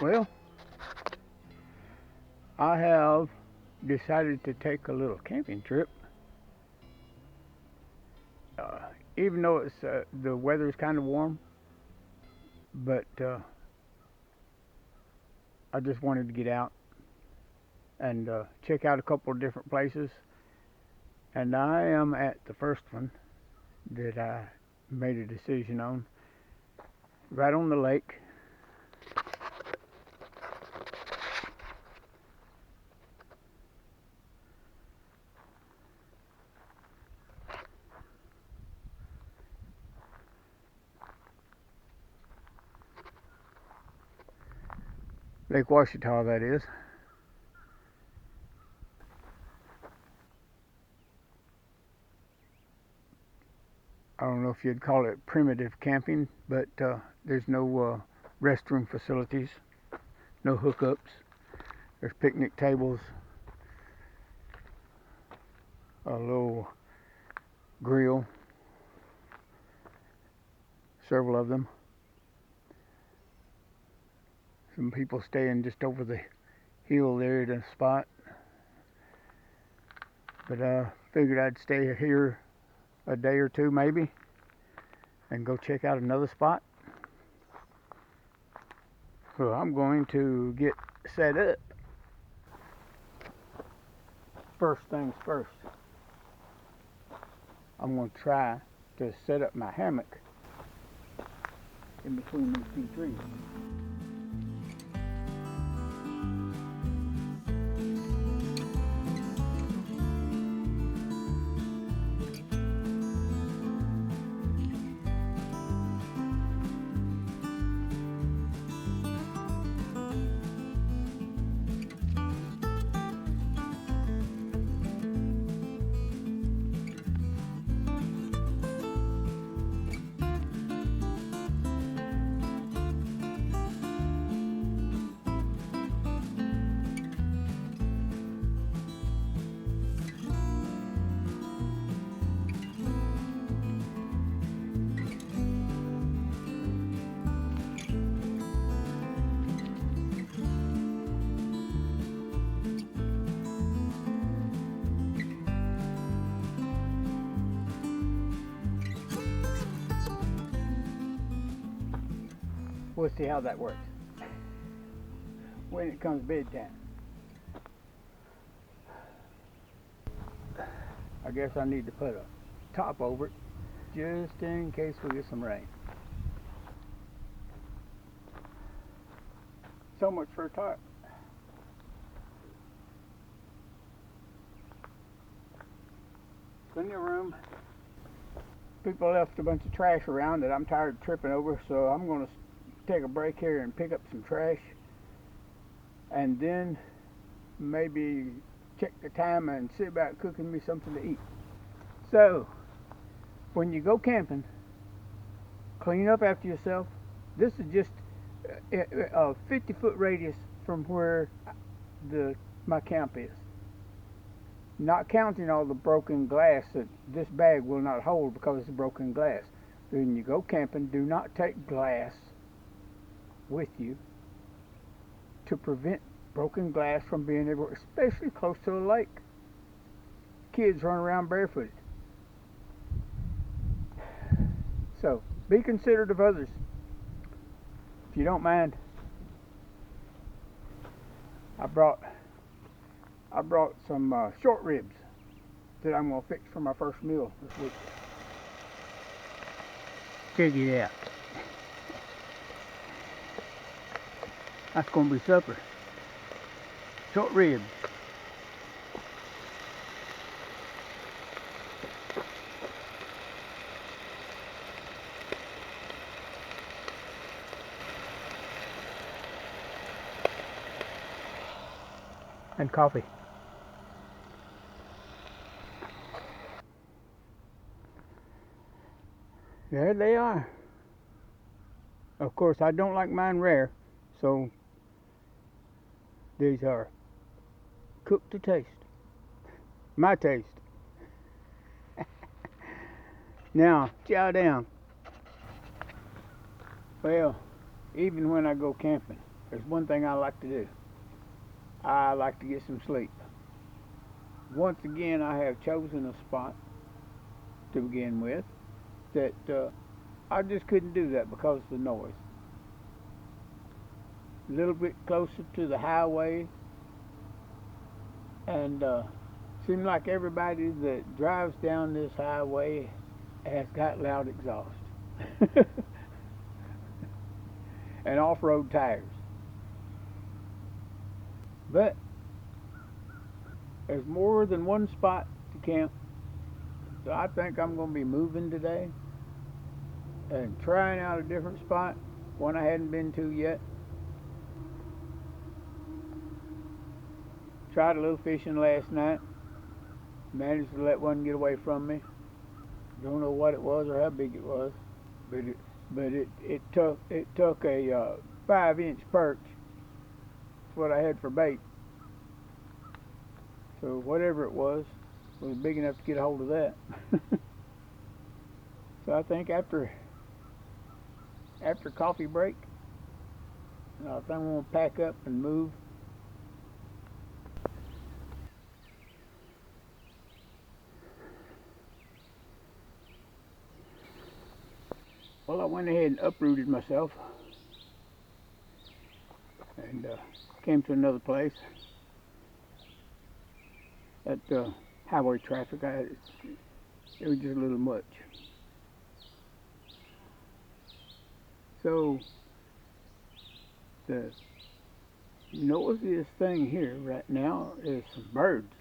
Well, I have decided to take a little camping trip. Uh, Even though the weather is kind of warm, but I just wanted to get out and check out a couple of different places. And I am at the first one that I made a decision on, right on the lake. Lake Ouachita, that is. I don't know if you'd call it primitive camping, but there's no restroom facilities, no hookups. There's picnic tables, a little grill, several of them. Some people staying just over the hill there at a spot. But I figured I'd stay here a day or two maybe and go check out another spot. So I'm going to get set up. First things first, I'm going to try to set up my hammock in between these two trees. We'll see how that works when it comes bedtime. I guess I need to put a top over it just in case we get some rain. So much for a tarp. Plenty of room. People left a bunch of trash around that I'm tired of tripping over, so I'm going to take a break here and pick up some trash, and then maybe check the time and see about cooking me something to eat. So, when you go camping, clean up after yourself. This is just a 50-foot radius from where my camp is. Not counting all the broken glass that this bag will not hold because it's broken glass. When you go camping, do not take glass with you to prevent broken glass from being everywhere, especially close to a lake. Kids run around barefooted. So be considerate of others, if you don't mind. I brought some short ribs that I'm going to fix for my first meal this week. Check it out. That's going to be supper. Short ribs. And coffee. There they are. Of course, I don't like mine rare, so these are cooked to taste. My taste. Now, chow down. Well, even when I go camping, there's one thing I like to do. I like to get some sleep. Once again, I have chosen a spot to begin with that I just couldn't do that because of the noise. A little bit closer to the highway, and seems like everybody that drives down this highway has got loud exhaust and off-road tires. But there's more than one spot to camp, so I think I'm going to be moving today and trying out a different spot, one I hadn't been to yet. Tried a little fishing last night, managed to let one get away from me. Don't know what it was or how big it was, but it took a 5-inch perch. That's what I had for bait. So whatever it was big enough to get a hold of that. So I think after coffee break, I think I'm gonna pack up and move. Well, I went ahead and uprooted myself and came to another place. That highway traffic, it was just a little much. So the noisiest thing here right now is some birds,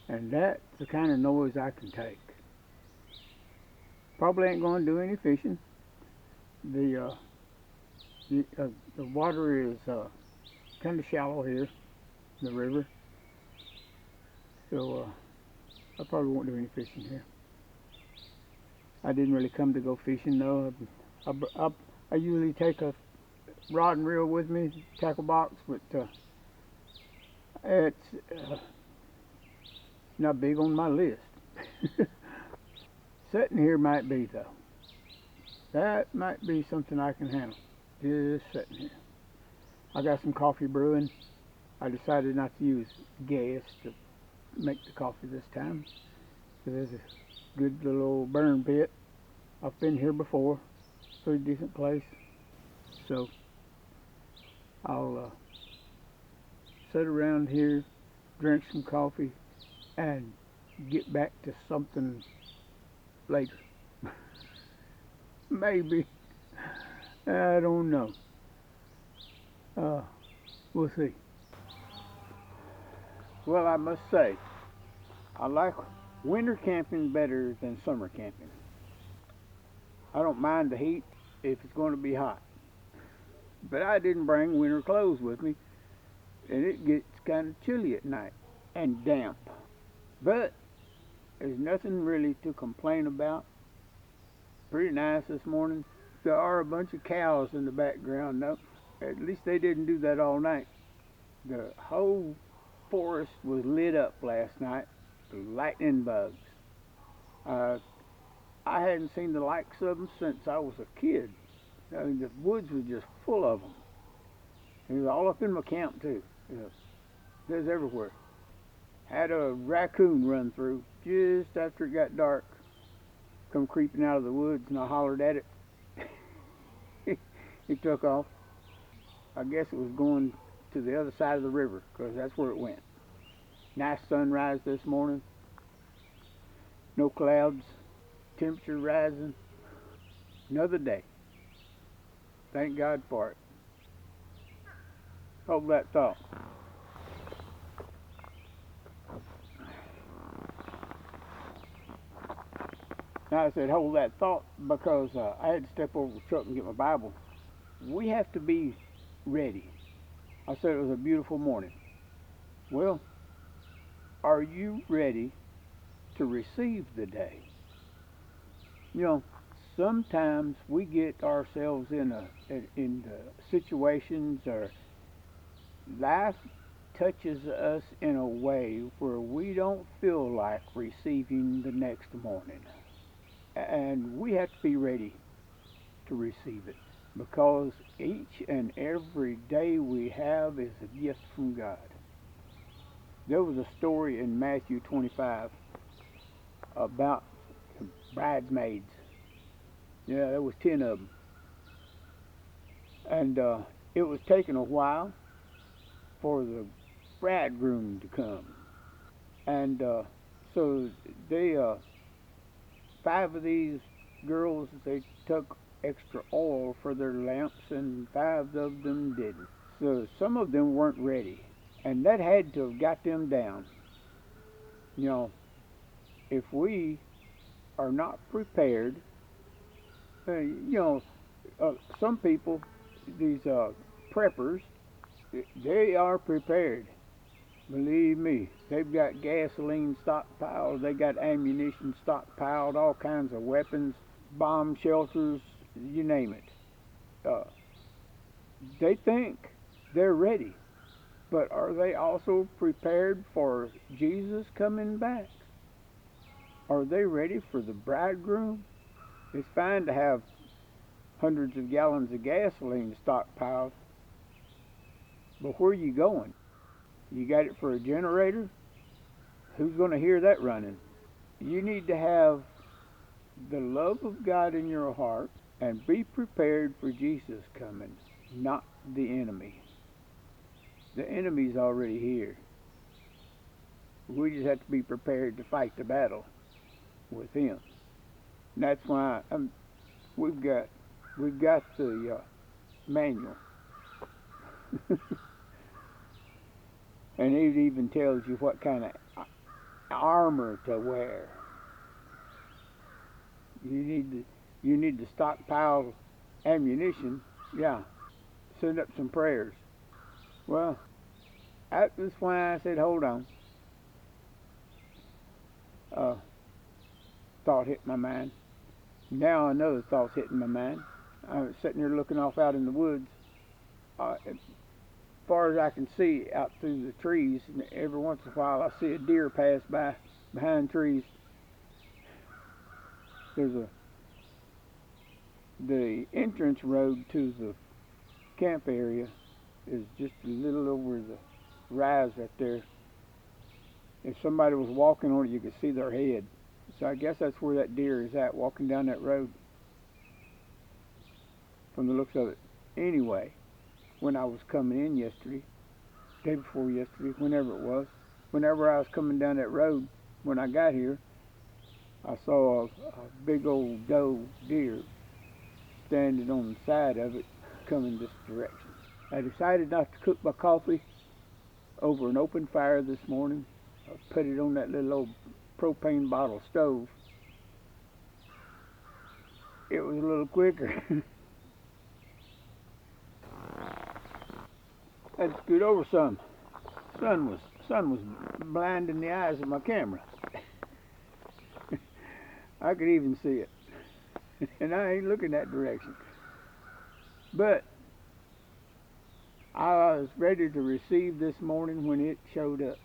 and that's the kind of noise I can take. Probably ain't going to do any fishing. The water is kind of shallow here, the river. So I probably won't do any fishing here. I didn't really come to go fishing though. I usually take a rod and reel with me, tackle box, but it's not big on my list. Sitting here might be though. That might be something I can handle. Just sitting here. I got some coffee brewing. I decided not to use gas to make the coffee this time. So there's a good little old burn pit. I've been here before. Pretty decent place. So I'll sit around here, drink some coffee, and get back to something later. Maybe. I don't know. We'll see. Well, I must say, I like winter camping better than summer camping. I don't mind the heat if it's going to be hot. But I didn't bring winter clothes with me, and it gets kind of chilly at night and damp. But there's nothing really to complain about. Pretty nice this morning. There are a bunch of cows in the background. No, at least they didn't do that all night. The whole forest was lit up last night with lightning bugs. I hadn't seen the likes of them since I was a kid. I mean, the woods were just full of them. It was all up in my camp too. It was everywhere. Had a raccoon run through just after it got dark. Come creeping out of the woods, and I hollered at it. He took off. I guess it was going to the other side of the river, because that's where it went. Nice sunrise this morning. No clouds. Temperature rising. Another day. Thank God for it. Hold that thought. Now I said hold that thought because I had to step over the truck and get my Bible. We have to be ready. I said it was a beautiful morning. Well, are you ready to receive the day? You know, sometimes we get ourselves in situations, or life touches us in a way where we don't feel like receiving the next morning. And we have to be ready to receive it. because each and every day we have is a gift from God. There was a story in Matthew 25 about bridesmaids. Yeah, there was 10 of them. And it was taking a while for the bridegroom to come. And so they, 5 of these girls, they took extra oil for their lamps, and 5 of them didn't. So some of them weren't ready, and that had to have got them down. You know, if we are not prepared, some people, these preppers, they are prepared. Believe me, they've got gasoline stockpiled, they got ammunition stockpiled, all kinds of weapons, bomb shelters, you name it. Uh, they think they're ready, but are they also prepared for Jesus coming back? Are they ready for the bridegroom? It's fine to have hundreds of gallons of gasoline stockpiled, but where are you going? You got it for a generator? Who's going to hear that running? You need to have the love of God in your heart and be prepared for Jesus coming, not the enemy. The enemy's already here. We just have to be prepared to fight the battle with him. And that's why we've got the manual, and it even tells you what kind of armor to wear. You need to stockpile ammunition. Yeah, send up some prayers. Well, that was why I said, hold on. Thought hit my mind. Now another thought's hitting my mind. I was sitting here looking off out in the woods. As far as I can see out through the trees, and every once in a while I see a deer pass by behind trees. The entrance road to the camp area is just a little over the rise right there. If somebody was walking on it, you could see their head. So I guess that's where that deer is at, walking down that road, from the looks of it. Anyway, when I was coming in yesterday, day before yesterday, whenever it was, whenever I was coming down that road, when I got here, I saw a big old doe deer standing on the side of it, coming this direction. I decided not to cook my coffee over an open fire this morning. I put it on that little old propane bottle stove. It was a little quicker. Had to scoot over some. Sun was blinding the eyes of my camera. I could even see it, and I ain't looking that direction. But I was ready to receive this morning when it showed up.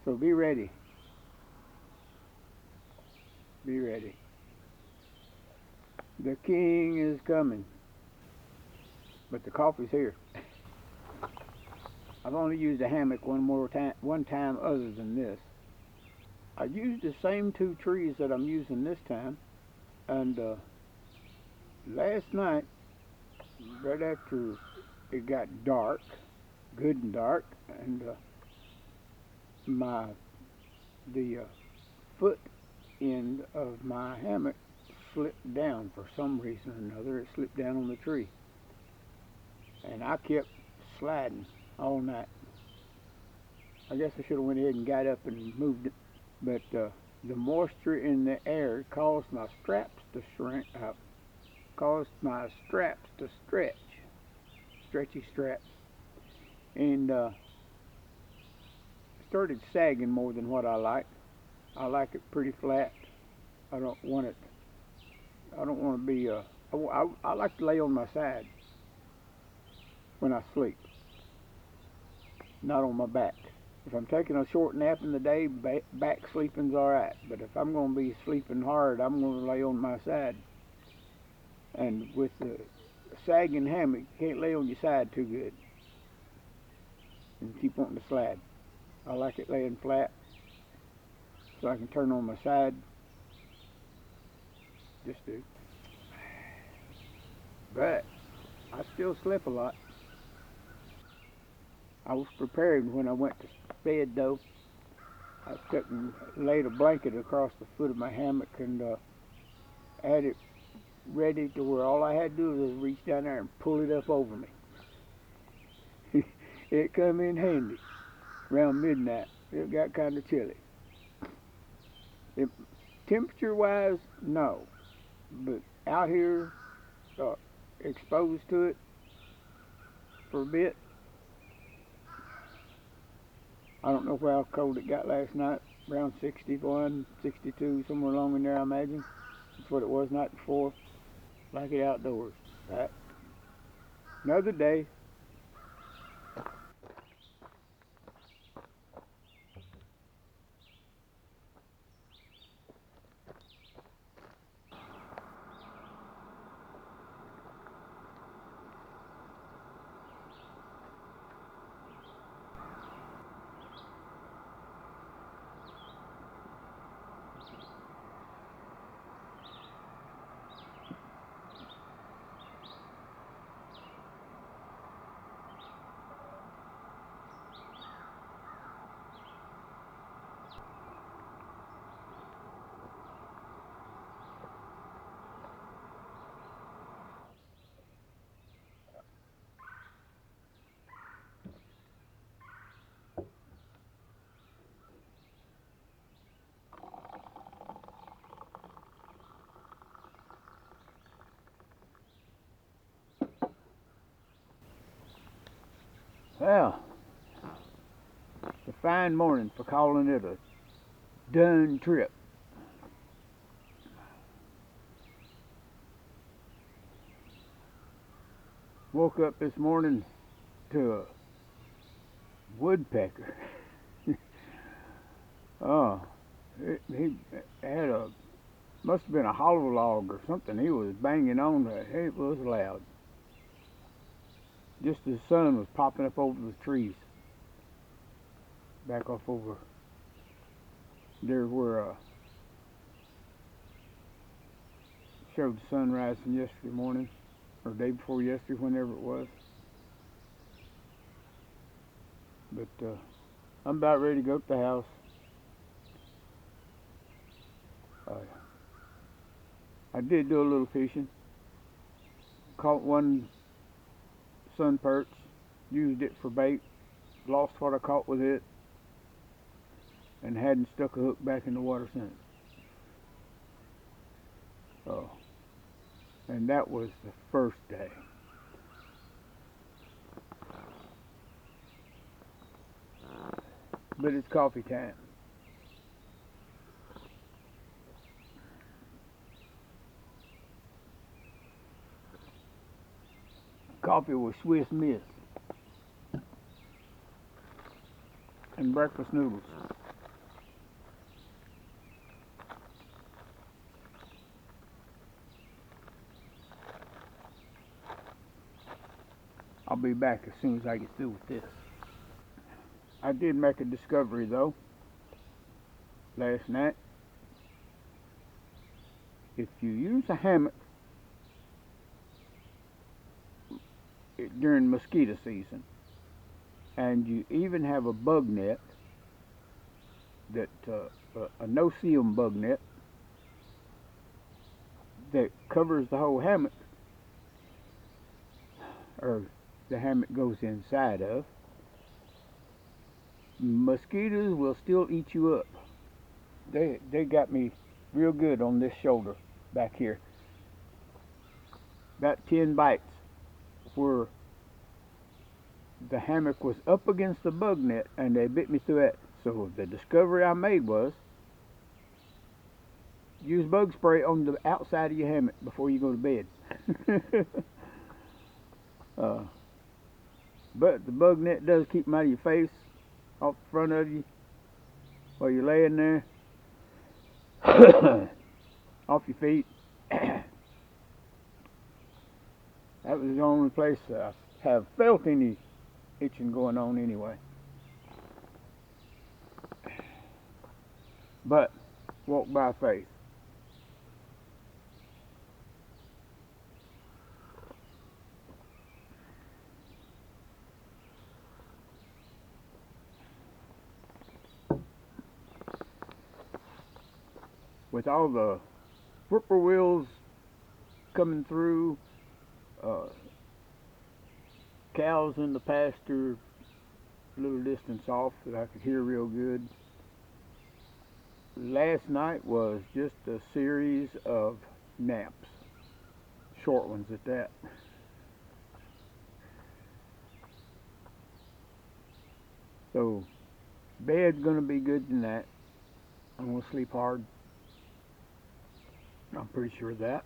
So be ready. Be ready. The King is coming. But the coffee's here. I've only used a hammock one time other than this. I used the same 2 trees that I'm using this time, and last night, right after it got dark, good and dark, and the foot end of my hammock slipped down for some reason or another. It slipped down on the tree, and I kept sliding all night. I guess I should have went ahead and got up and moved it, but the moisture in the air caused my straps to stretch, stretchy straps, and started sagging more than what I like. I like it pretty flat. I don't want to be. I like to lay on my side when I sleep, not on my back. If I'm taking a short nap in the day, back sleeping's all right. But if I'm going to be sleeping hard, I'm going to lay on my side. And with the sagging hammock, you can't lay on your side too good and keep wanting to slide. I like it laying flat so I can turn on my side. Just do. But I still slept a lot. I was prepared when I went to bed though. I took and laid a blanket across the foot of my hammock and had it ready to where all I had to do was reach down there and pull it up over me. It come in handy around midnight. It got kind of chilly. Temperature wise, no. But out here, exposed to it for a bit, I don't know how cold it got last night. Around 61, 62, somewhere along in there, I imagine. That's what it was night before. Like it outdoors. Right? Another day. Well, it's a fine morning for calling it a done trip. Woke up this morning to a woodpecker. Oh, he had must have been a hollow log or something. He was banging on there. It was loud. Just as the sun was popping up over the trees. Back off over there where showed the sunrise from yesterday morning, or day before yesterday, whenever it was. But I'm about ready to go to the house. I did do a little fishing. Caught one sun perch, used it for bait, lost what I caught with it, and hadn't stuck a hook back in the water since. Oh, and that was the first day. But it's coffee time. Coffee with Swiss Miss and breakfast noodles. I'll be back as soon as I get through with this. I did make a discovery though last night. If you use a hammock during mosquito season, and you even have a bug net, that a no-seam bug net that covers the whole hammock, or the hammock goes inside of, mosquitoes will still eat you up. They got me real good on this shoulder back here. About 10 bites where the hammock was up against the bug net and they bit me through it. So the discovery I made was use bug spray on the outside of your hammock before you go to bed. But the bug net does keep them out of your face, off the front of you while you're laying there, off your feet. That was the only place I have felt any itching going on anyway. But walk by faith. With all the whippoorwills coming through, uh, cows in the pasture a little distance off that I could hear real good. Last night was just a series of naps, short ones at that. So bed's gonna be good tonight. I'm gonna sleep hard. I'm pretty sure of that.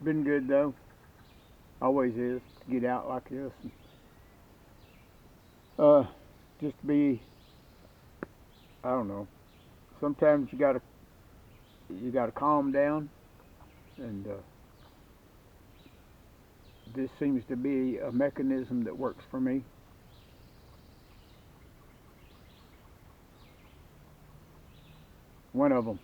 Been good though. Always is to get out like this. Just be, I don't know. Sometimes you gotta calm down, and this seems to be a mechanism that works for me. One of them.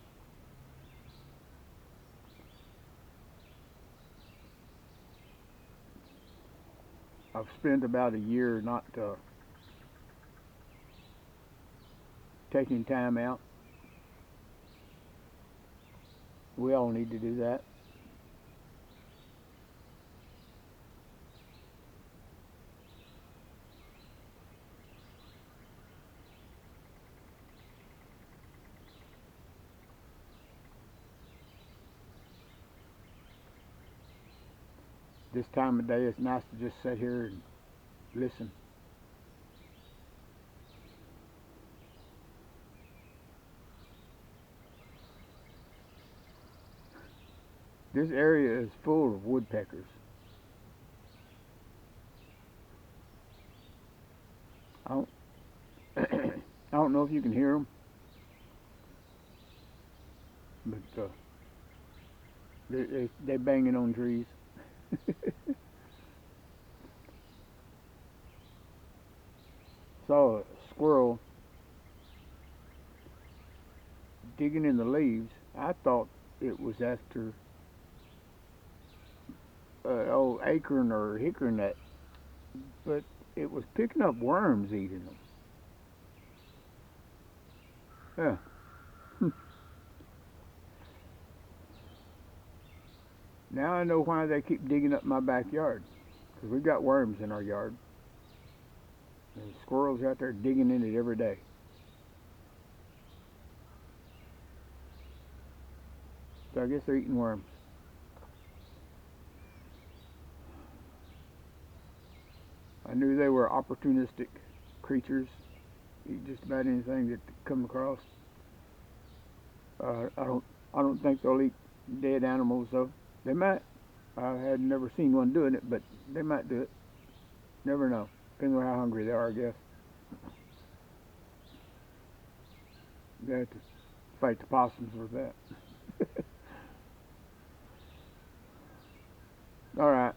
I've spent about a year not taking time out. We all need to do that. This time of day, it's nice to just sit here and listen. This area is full of woodpeckers. I don't, I don't know if you can hear them, but they're banging on trees. Saw a squirrel digging in the leaves. I thought it was after old acorn or hickory nut, but it was picking up worms eating them. Yeah. Now I know why they keep digging up my backyard, because we've got worms in our yard. And squirrels out there digging in it every day. So I guess they're eating worms. I knew they were opportunistic creatures, eat just about anything that they come across. I don't think they'll eat dead animals though. They might. I had never seen one doing it, but they might do it. Never know. Depends on how hungry they are, I guess. They have to fight the possums with that. All right,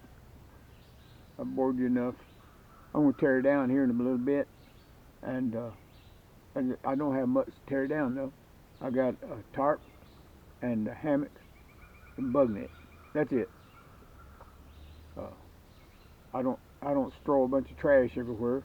I bored you enough. I'm gonna tear down here in a little bit, and I don't have much to tear down though. I got a tarp and a hammock and bug net. That's it. Uh, I don't throw a bunch of trash everywhere.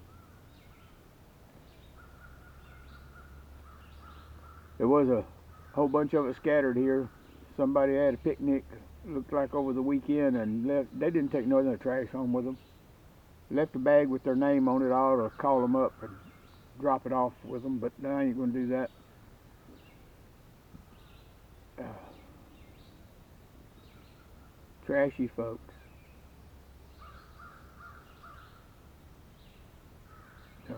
There was a whole bunch of it scattered here. Somebody had a picnic, looked like over the weekend, and left. They didn't take none of their trash home with them. Left a bag with their name on it. I ought to call them up and drop it off with them, but I ain't going to do that. Uh, Trashy folks. So,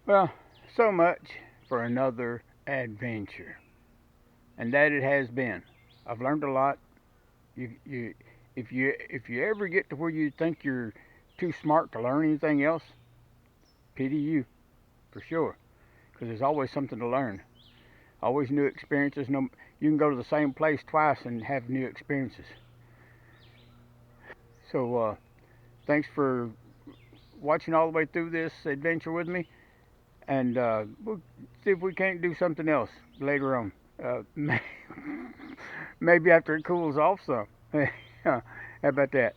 Well, so much for another adventure, and that it has been. I've learned a lot. You if you ever get to where you think you're too smart to learn anything else, pity you for sure, because there's always something to learn. Always new experiences. No, you can go to the same place twice and have new experiences. So thanks for watching all the way through this adventure with me, and we'll see if we can't do something else later on. Uh, maybe after it cools off some. How about that?